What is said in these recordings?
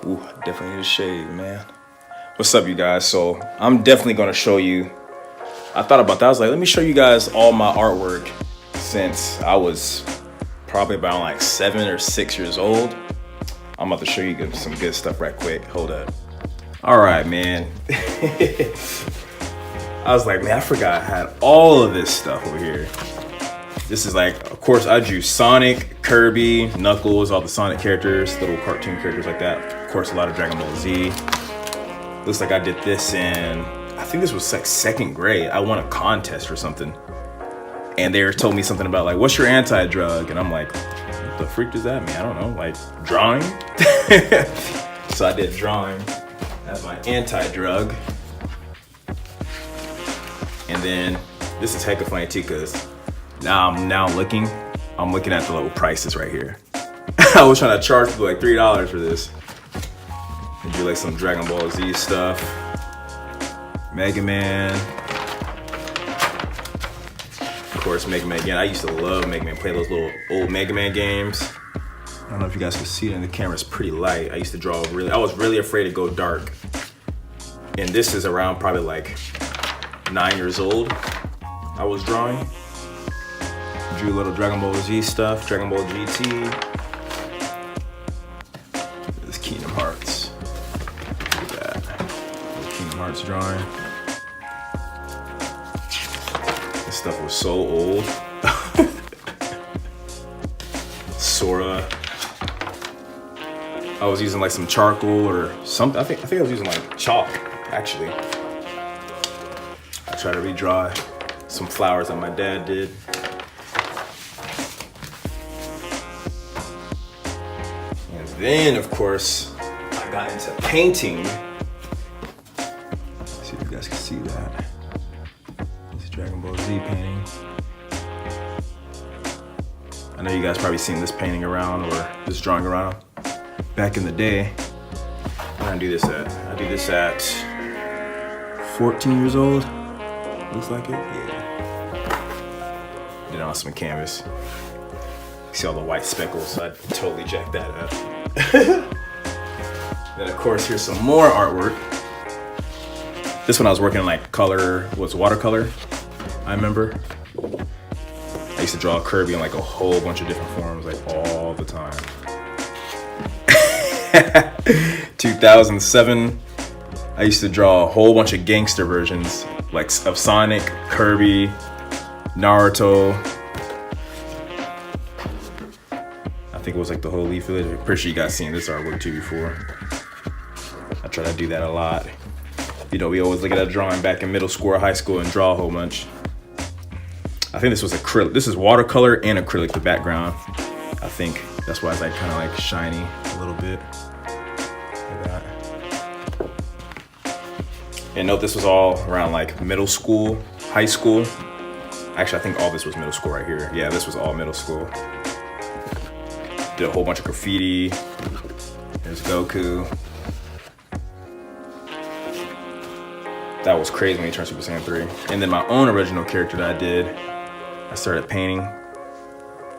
Ooh, I definitely need a shave, man. What's up, you guys? So I'm definitely gonna show you. I thought about that. I was like, let me show you guys all my artwork since I was probably about like 7 or 6 years old. I'm about to show you some good stuff right quick. Hold up. All right, man. I was like, man, I forgot I had all of this stuff over here. This is like, of course, I drew Sonic, Kirby, Knuckles, all the Sonic characters, little cartoon characters like that. Of course, a lot of Dragon Ball Z. Looks like I did this in, I think this was like 2nd grade. I won a contest or something. And they told me something about like, what's your anti-drug? And I'm like, what the freak does that mean? I don't know, like drawing? So I did drawing as my anti-drug. And then this is hecka funny too, because I'm looking at the little prices right here. I was trying to charge people like $3 for this. And do like some Dragon Ball Z stuff. Mega Man. Of course, Mega Man again. I used to love Mega Man, play those little old Mega Man games. I don't know if you guys can see it in the camera, it's pretty light. I used to draw I was really afraid to go dark. And this is around probably like 9 years old. I was drawing. Drew a little Dragon Ball Z stuff, Dragon Ball GT. This is Kingdom Hearts. Look at that. Kingdom Hearts drawing. This stuff was so old. Sora. I was using like some charcoal or something. I think I was using like chalk, actually. I tried to redraw some flowers that my dad did. And then, of course, I got into painting. Let's see if you guys can see that. This is Dragon Ball Z painting. I know you guys probably seen this painting around or this drawing around. Back in the day, when I do this at 14 years old. Looks like it, yeah. Did it on some canvas. See all the white speckles, so I totally jacked that up. Then of course, here's some more artwork. This one I was working in like color, was watercolor, I remember. I used to draw Kirby in like a whole bunch of different forms, like all the time. 2007, I used to draw a whole bunch of gangster versions, like of Sonic, Kirby, Naruto. I think it was like the whole Leaf Village. I'm pretty sure you guys seen this artwork too before. I try to do that a lot. You know, we always look at that drawing back in middle school or high school and draw a whole bunch. I think this was acrylic. This is watercolor and acrylic, the background. I think that's why it's like kind of like shiny a little bit. Like that. And note this was all around like middle school, high school. Actually, I think all this was middle school right here. Yeah, this was all middle school. Did a whole bunch of graffiti. There's Goku. That was crazy when he turned Super Saiyan 3. And then my own original character that I did, I started painting.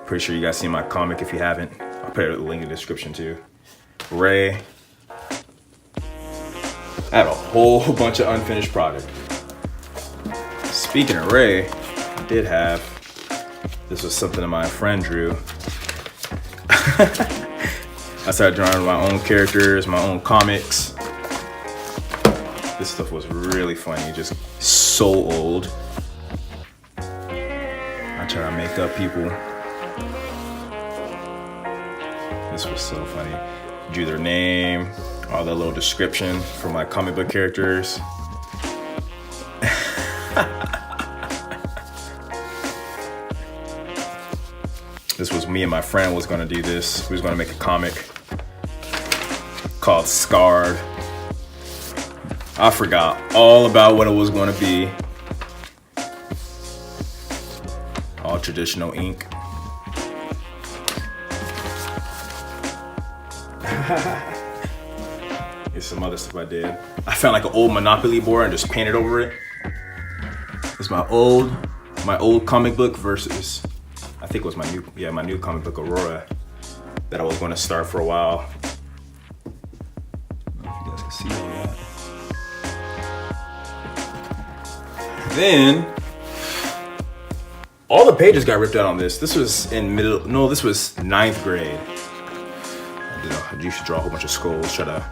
Pretty sure you guys seen my comic. If you haven't, I'll put a link in the description too. Ray. I have a whole bunch of unfinished product. Speaking of Ray, I did have, this was something that my friend drew. I started drawing my own characters, my own comics. This stuff was really funny, just so old. I try to make up people. This was so funny. Drew their name, all that little description from my comic book characters. This was me and my friend was gonna do this. We was gonna make a comic called Scarred. I forgot all about what it was gonna be. All traditional ink. Here's some other stuff I did. I found like an old Monopoly board and just painted over it. It's my old comic book versus, I think it was my new comic book Aurora that I was going to start for a while. See all that. Then all the pages got ripped out on this. This was in this was 9th grade. I used to draw a whole bunch of skulls, try to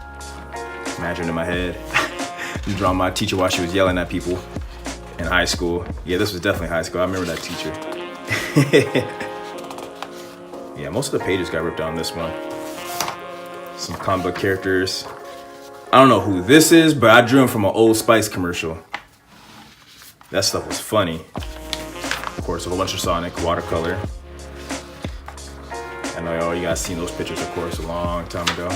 imagine in my head. Just drawing my teacher while she was yelling at people in high school. Yeah, this was definitely high school. I remember that teacher. Yeah, most of the pages got ripped out on this one. Some comic book characters. I don't know who this is, but I drew him from an Old Spice commercial. That stuff was funny. Of course, a whole bunch of Sonic watercolor. I know you guys seen those pictures, of course, a long time ago.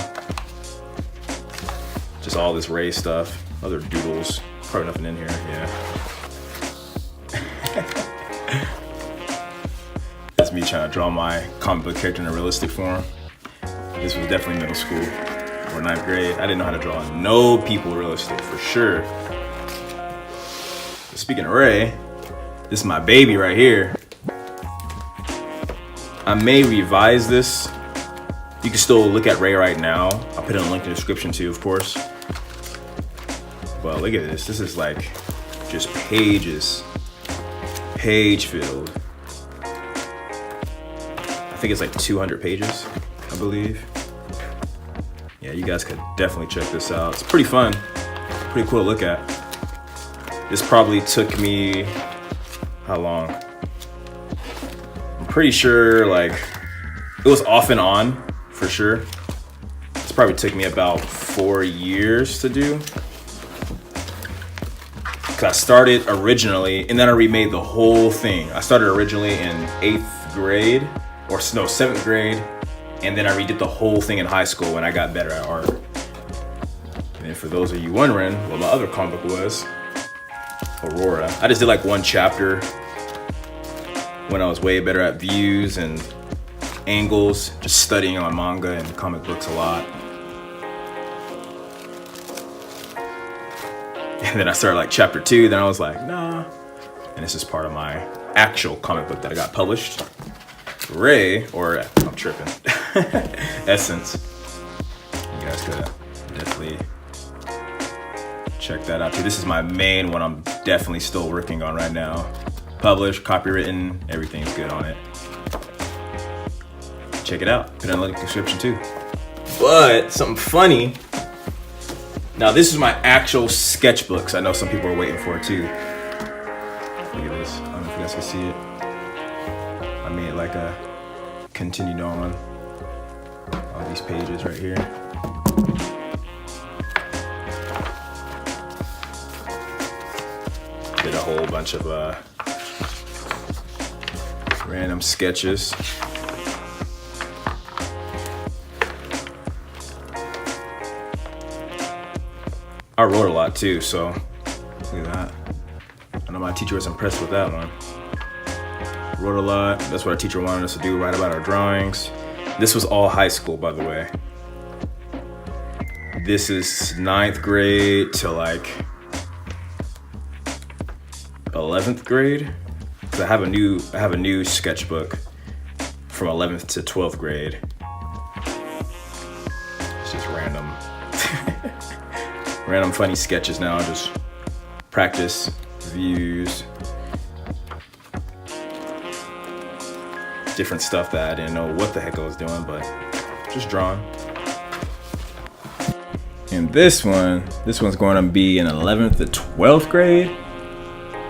Just all this Ray stuff, other doodles. Probably nothing in here, yeah. That's me trying to draw my comic book character in a realistic form. This was definitely middle school or 9th grade. I didn't know how to draw no people realistic, for sure. Speaking of Ray, this is my baby right here. I may revise this. You can still look at Ray right now. I'll put it in a link in the description too, of course. But look at this. This is like just pages. Page filled. I think it's like 200 pages, I believe. Yeah, you guys could definitely check this out. It's pretty fun. Pretty cool to look at. This probably took me, how long? I'm pretty sure like, it was off and on, for sure. This probably took me about 4 years to do. Cause I started originally, and then I remade the whole thing. I started originally in 8th grade, or no, 7th grade. And then I redid the whole thing in high school when I got better at art. And for those of you wondering what my other comic book was, Aurora. I just did like one chapter when I was way better at views and angles, just studying on manga and comic books a lot. And then I started like chapter 2, then I was like, nah. And this is part of my actual comic book that I got published. Ray, or I'm tripping, Essence. You guys could definitely check that out too. This is my main one I'm definitely still working on right now. Published, copywritten, everything's good on it. Check it out, put it in the link in the description too. But something funny, now this is my actual sketchbooks. I know some people are waiting for it too. Look at this, I don't know if you guys can see it. I made like a continued on all these pages right here. Did a whole bunch of random sketches. I wrote a lot too, so look at that. I know my teacher was impressed with that one. Wrote a lot. That's what our teacher wanted us to do, write about our drawings. This was all high school, by the way. This is 9th grade to like 11th grade. Cause I have a new sketchbook from 11th to 12th grade. It's just random, random funny sketches now. Just practice views. Different stuff that I didn't know what the heck I was doing, but just drawing. And this one's going to be in 11th to 12th grade.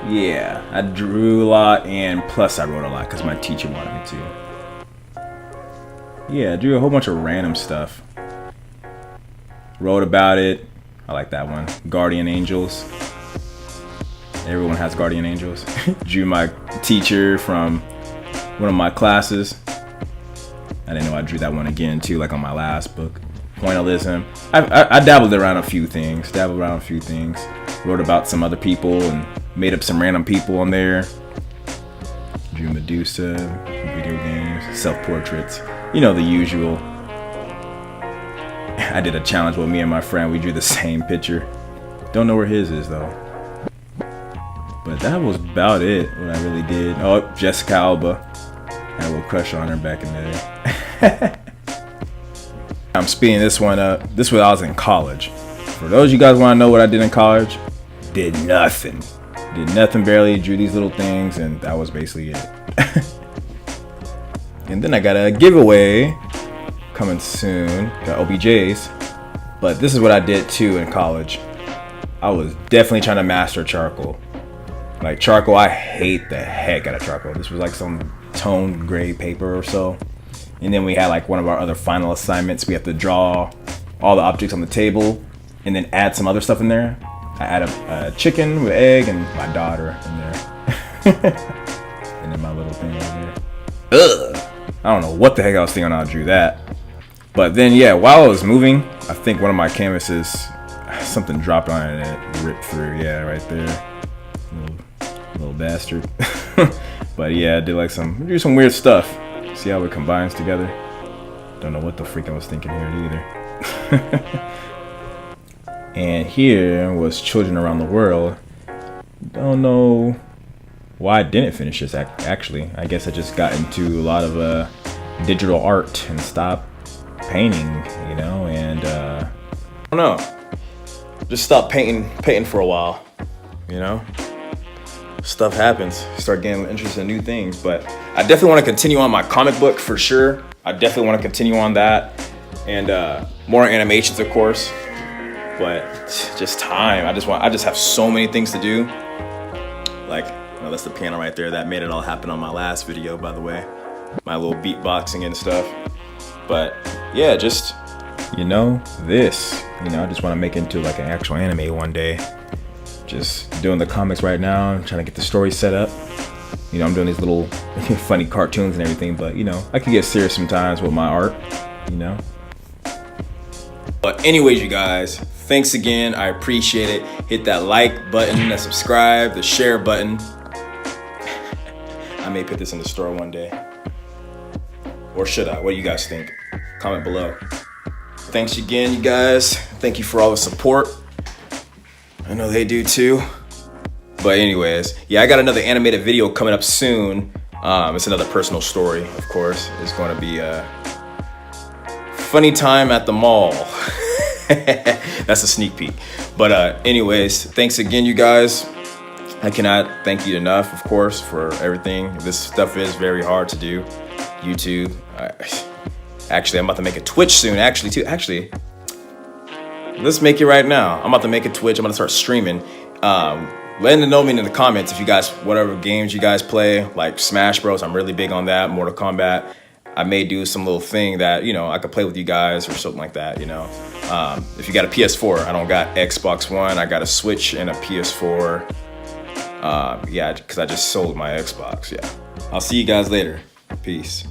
Yeah, I drew a lot and plus I wrote a lot because my teacher wanted me to. Yeah, I drew a whole bunch of random stuff. Wrote about it. I like that one. Guardian Angels. Everyone has guardian angels. Drew my teacher from one of my classes. I didn't know I drew that one again too, like on my last book. Pointillism. I dabbled around a few things. Wrote about some other people and made up some random people on there. Drew Medusa, video games, self-portraits. You know, the usual. I did a challenge with me and my friend. We drew the same picture. Don't know where his is though. But that was about it, what I really did. Oh, Jessica Alba. I had a little crush on her back in the day. I'm speeding this one up. This was when I was in college. for those of you guys want to know what I did in college, did nothing. Did nothing, barely drew these little things, and that was basically it. And then I got a giveaway coming soon, got OBJs. But this is what I did too in college. I was definitely trying to master charcoal. Like charcoal, I hate the heck out of charcoal. This was like some toned gray paper or so. And then we had like one of our other final assignments. We have to draw all the objects on the table and then add some other stuff in there. I add a chicken with egg and my daughter in there. And then my little thing over there. Ugh. I don't know what the heck I was thinking when I drew that. But then, yeah, while I was moving, I think one of my canvases, something dropped on it and it ripped through. Yeah, right there. Little bastard. But yeah, I did like do some weird stuff. See how it combines together? Don't know what the freak I was thinking here either. And here was Children Around the World. Don't know why I didn't finish this actually. I guess I just got into a lot of digital art and stopped painting, you know, and I don't know. Just stopped painting for a while, you know. Stuff happens. Start getting interested in new things, but I definitely want to continue on my comic book for sure. I definitely want to continue on that, and more animations, of course. But just time. I just have so many things to do. Like, you know, that's the piano right there. That made it all happen on my last video, by the way. My little beatboxing and stuff. But yeah, just, you know, this. You know, I just want to make it into like an actual anime one day. Just doing the comics right now, trying to get the story set up. You know, I'm doing these little funny cartoons and everything, but you know, I can get serious sometimes with my art, you know. But anyways, you guys, thanks again. I appreciate it. Hit that like button, that subscribe, the share button. I may put this in the store one day. Or should I? What do you guys think? Comment below. Thanks again, you guys. Thank you for all the support. I know they do too. But anyways, yeah, I got another animated video coming up soon. It's another personal story, of course. It's going to be a funny time at the mall. That's a sneak peek. But anyways, thanks again, you guys. I cannot thank you enough, of course, for everything. This stuff is very hard to do. YouTube. Actually, I'm about to make a Twitch soon. Actually, let's make it right now. I'm about to make a Twitch. I'm gonna start streaming. Let me know in the comments if you guys, whatever games you guys play, like Smash Bros. I'm really big on that. Mortal Kombat. I may do some little thing that, you know, I could play with you guys or something like that, you know. If you got a PS4, I don't got Xbox One. I got a Switch and a PS4. Yeah, because I just sold my Xbox. Yeah. I'll see you guys later. Peace.